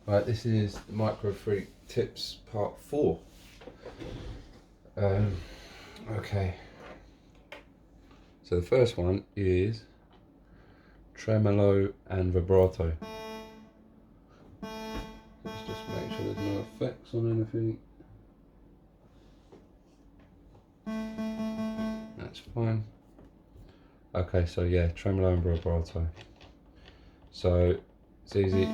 Right, this is the Microfreak tips part 4. Okay. So the first one is tremolo and vibrato. Let's just make sure there's no effects on anything. That's fine. Okay, so yeah, tremolo and vibrato. So it's easy.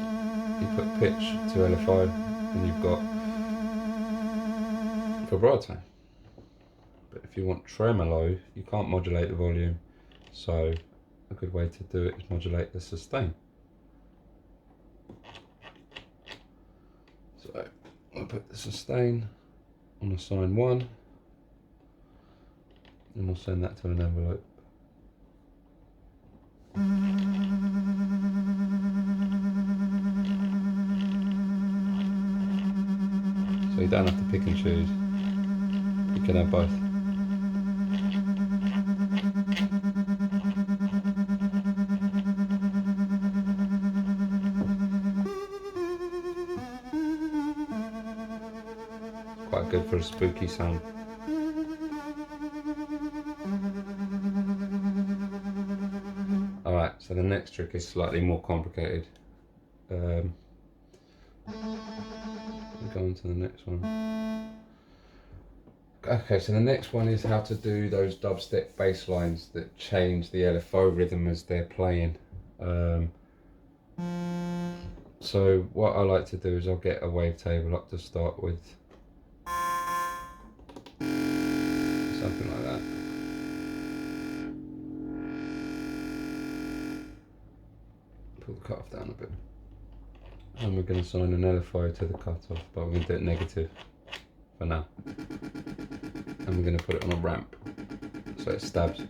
You put pitch to LFO and you've got vibrato. But if you want tremolo, you can't modulate the volume. So a good way to do it is modulate the sustain. So I'll put the sustain on a sine 1 and we'll send that to an envelope. So you don't have to pick and choose, you can have both. Quite good for a spooky sound. Alright, so the next trick is slightly more complicated. We'll go on to the next one. Okay, so the next one is how to do those dubstep bass lines that change the LFO rhythm as they're playing. So what I like to do is I'll get a wavetable up to start with. Something like that. Pull the cutoff down a bit. And we're going to assign an LFO to the cutoff, but we're going to do it negative for now. And we're going to put it on a ramp so it stabs.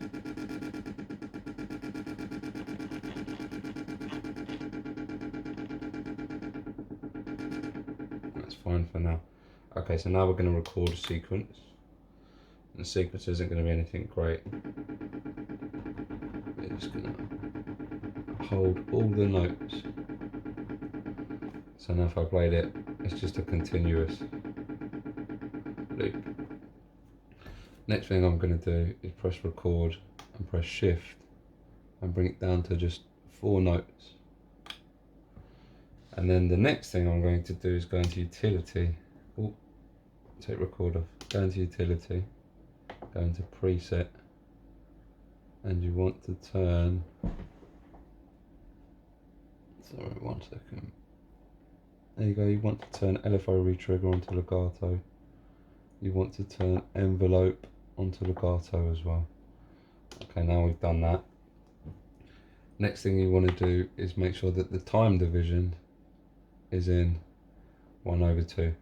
That's fine for now. Okay, so now we're going to record a sequence. And the sequence isn't going to be anything great. We're just going to hold all the notes. So now if I played it, it's just a continuous loop. Next thing I'm going to do is press record and press shift and bring it down to just 4 notes. And then the next thing I'm going to do is go into utility. Oh, take record off. Go into utility, go into preset, and you want to turn. Sorry, 1 second. There you go, you want to turn LFO retrigger onto legato. You want to turn envelope onto legato as well. Okay, now we've done that. Next thing you want to do is make sure that the time division is in 1/2.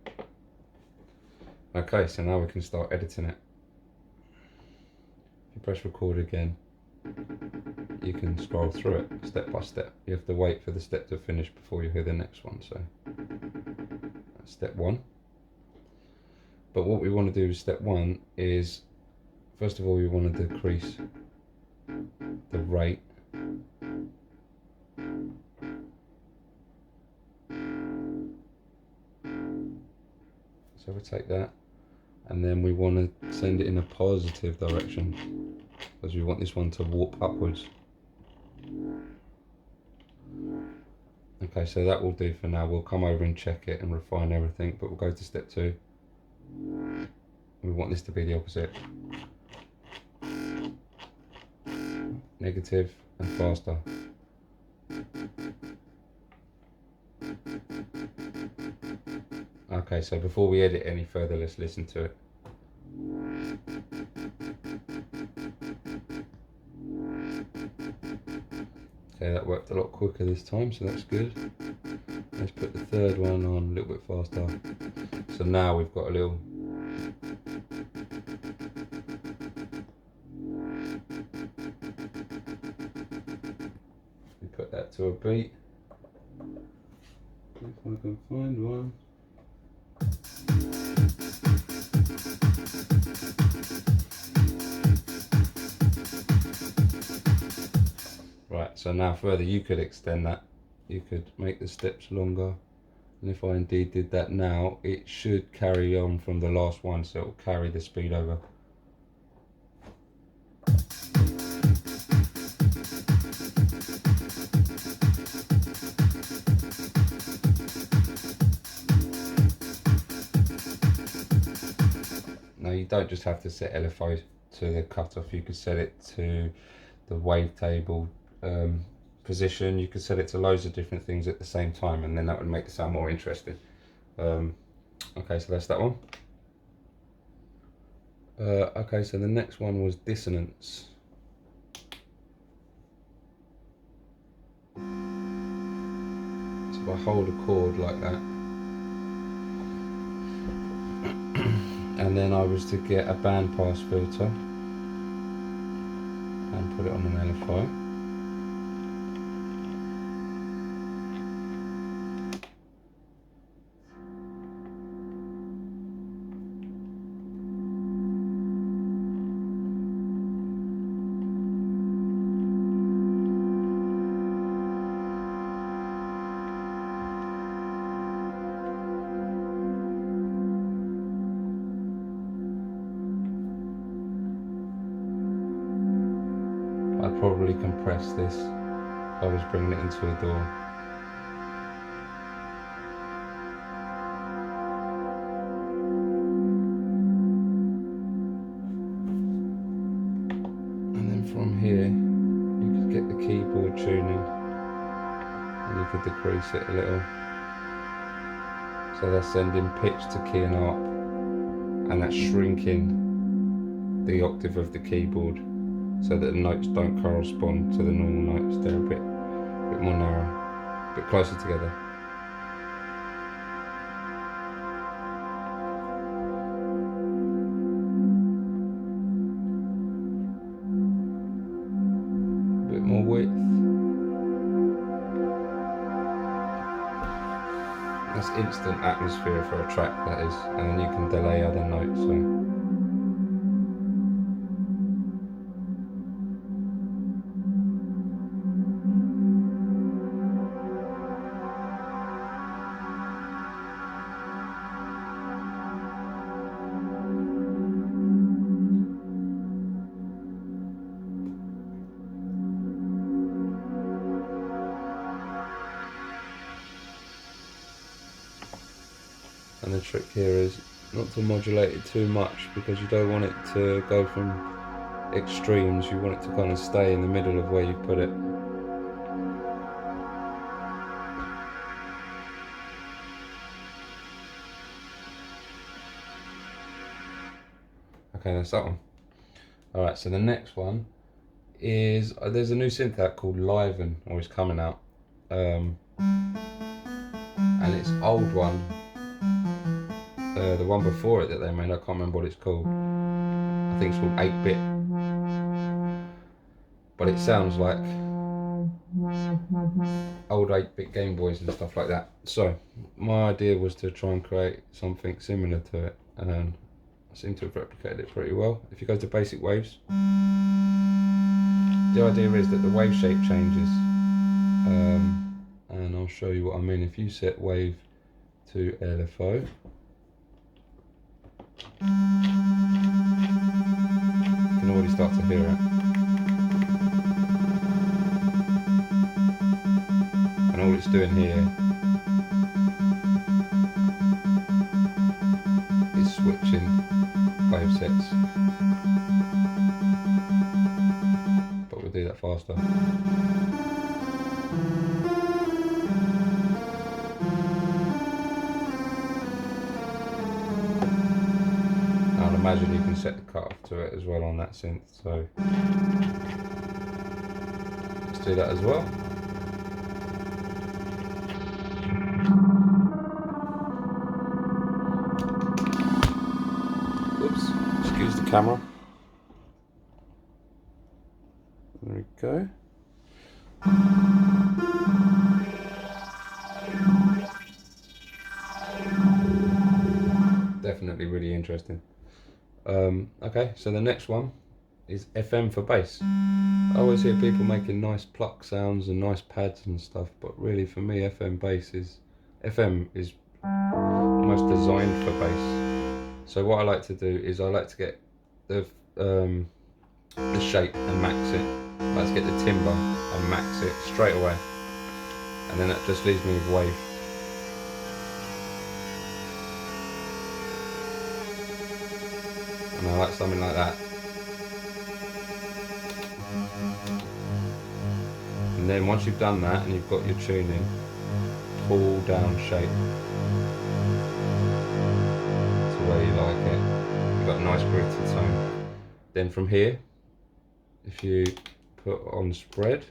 Okay, so now we can start editing it. If you press record again, you can scroll through it step by step. You have to wait for the step to finish before you hear the next one. So that's step 1. But what we want to do with step 1 is, first of all, we want to decrease the rate. So we take that, and then we want to send it in a positive direction, because we want this one to warp upwards. Okay, so that will do for now. We'll come over and check it and refine everything, but we'll go to step 2. We want this to be the opposite. Negative and faster. Okay, so before we edit any further, let's listen to it. Okay, that worked a lot quicker this time, so that's good. Let's put the third one on a little bit faster. So now we've got a little. We put that to a beat. If I can find one. Right, so now further you could extend that. You could make the steps longer, And if I indeed did that now, it should carry on from the last one, so it will carry the speed over. Now you don't just have to set LFO to the cutoff, you could set it to the wavetable position, you could set it to loads of different things at the same time, and then that would make the sound more interesting. Okay, so that's that one. Okay, so the next one was Dissonance. So if I hold a chord like that, and then I was to get a bandpass filter and put it on an LFO. I'd probably compress this if I was bringing it into a DAW. And then from here, you could get the keyboard tuning, and you could decrease it a little. So that's sending pitch to key and arp, and that's shrinking the octave of the keyboard, so that the notes don't correspond to the normal notes. They're a bit more narrow, a bit closer together. A bit more width. That's instant atmosphere for a track, that is, and then you can delay other notes. So. And the trick here is not to modulate it too much, because you don't want it to go from extremes, you want it to kind of stay in the middle of where you put it. Okay, that's that one. Alright, so the next one is, there's a new synth out called Liven, or it's coming out. And it's old one. The one before it that they made, I can't remember what it's called. I think it's called 8-bit. But it sounds like old 8-bit Game Boys and stuff like that. So my idea was to try and create something similar to it, and I seem to have replicated it pretty well. If you go to basic waves, the idea is that the wave shape changes, and I'll show you what I mean. If you set wave to LFO, you can already start to hear it. And all it's doing here is switching wave sets. But we'll do that faster. I'd imagine you can set the cutoff to it as well on that synth, so let's do that as well. Oops, excuse the camera. There we go. Definitely really interesting. Okay, so the next one is FM for bass. I always hear people making nice pluck sounds and nice pads and stuff, but really for me FM bass is FM is almost designed for bass. So what I like to do is I like to get the shape and max it. I like to get the timbre and max it straight away, and then that just leaves me with wave. And I like something like that. And then once you've done that and you've got your tuning, pull down shape to where you like it. You've got a nice gritty tone. Then from here, if you put on spread,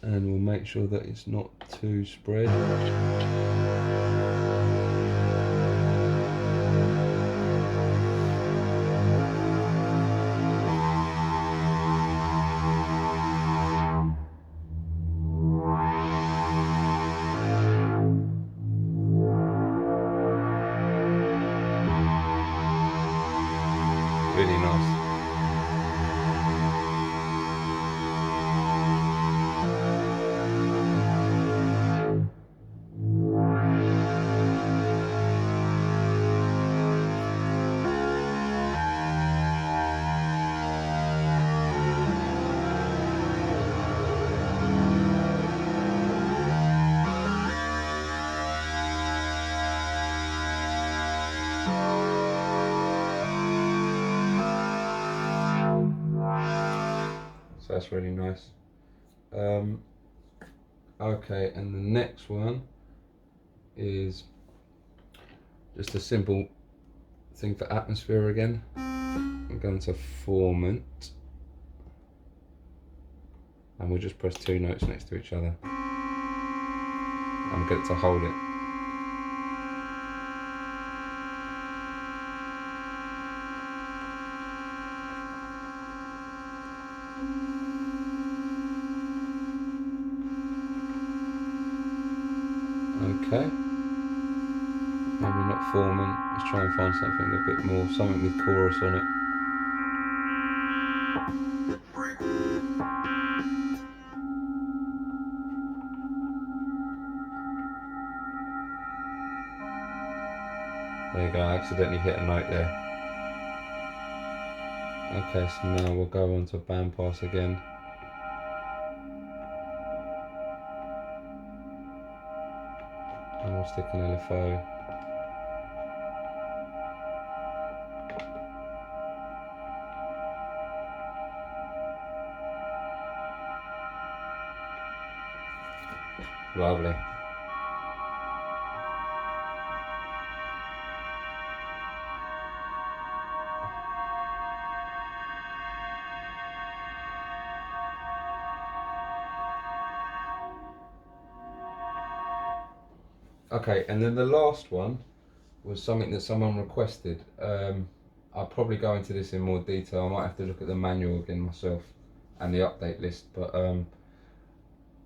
and we'll make sure that it's not too spread. Really nice. So that's really nice. Okay, and the next one is just a simple thing for atmosphere again. I'm going to formant, and we'll just press 2 notes next to each other. I'm going to hold it. Okay, maybe not formant, let's try and find something a bit more, something with chorus on it. There you go, I accidentally hit a note there. Okay, so now we'll go on to bandpass again. And we'll stick an LFO. Lovely. Okay, and then the last one was something that someone requested. I'll probably go into this in more detail. I might have to look at the manual again myself and the update list, but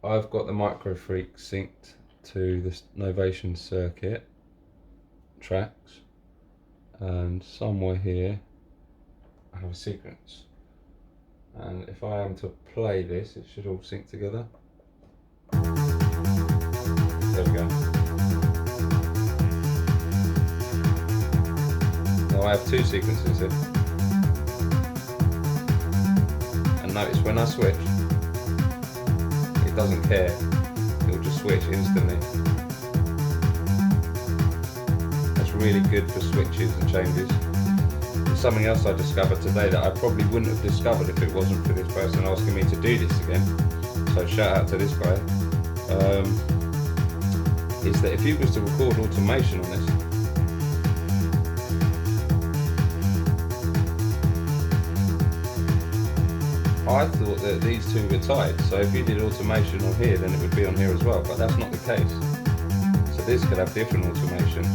I've got the Microfreak synced to the Novation circuit tracks, and somewhere here I have a sequence, and if I am to play this, it should all sync together. There we go. Now I have 2 sequences here, and notice when I switch, it doesn't care, it'll just switch instantly. That's really good for switches and changes. There's something else I discovered today that I probably wouldn't have discovered if it wasn't for this person asking me to do this again, so shout out to this guy, is that if you was to record automation on this, I thought that these two were tied, so if you did automation on here, then it would be on here as well, but that's not the case. So this could have different automation.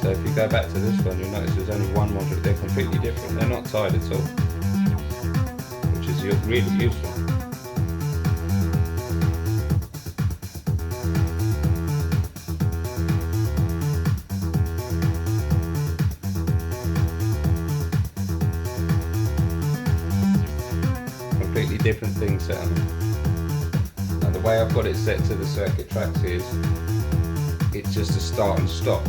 So if you go back to this one, you'll notice there's only one module. They're completely different. They're not tied at all, which is really useful. different things set on them. Now the way I've got it set to the circuit tracks is it's just a start and stop.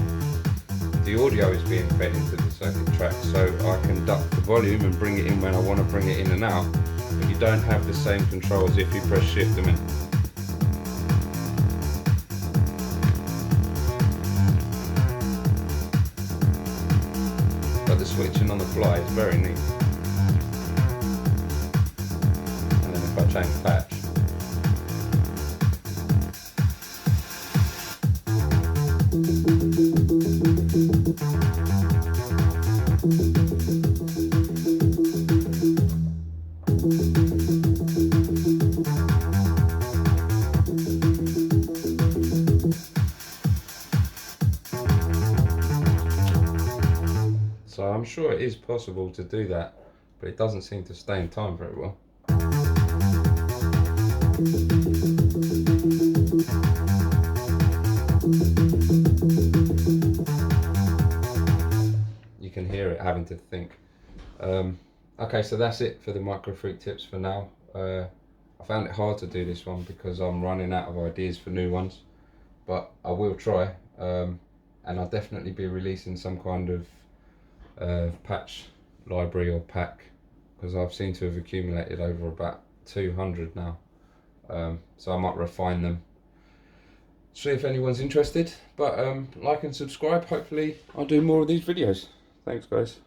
The audio is being fed into the circuit track, so I can duck the volume and bring it in when I want to bring it in and out, but you don't have the same control as if you press shift them in. But the switching on the fly is very neat. And then if I change patch, so I'm sure it is possible to do that, but it doesn't seem to stay in time very well. You can hear it having to think. Okay, so that's it for the Microfreak tips for now. I found it hard to do this one because I'm running out of ideas for new ones, but I will try, and I'll definitely be releasing some kind of patch library or pack, because I've seemed to have accumulated over about 200 now, so I might refine them, see if anyone's interested. But like and subscribe, hopefully I'll do more of these videos. Thanks guys.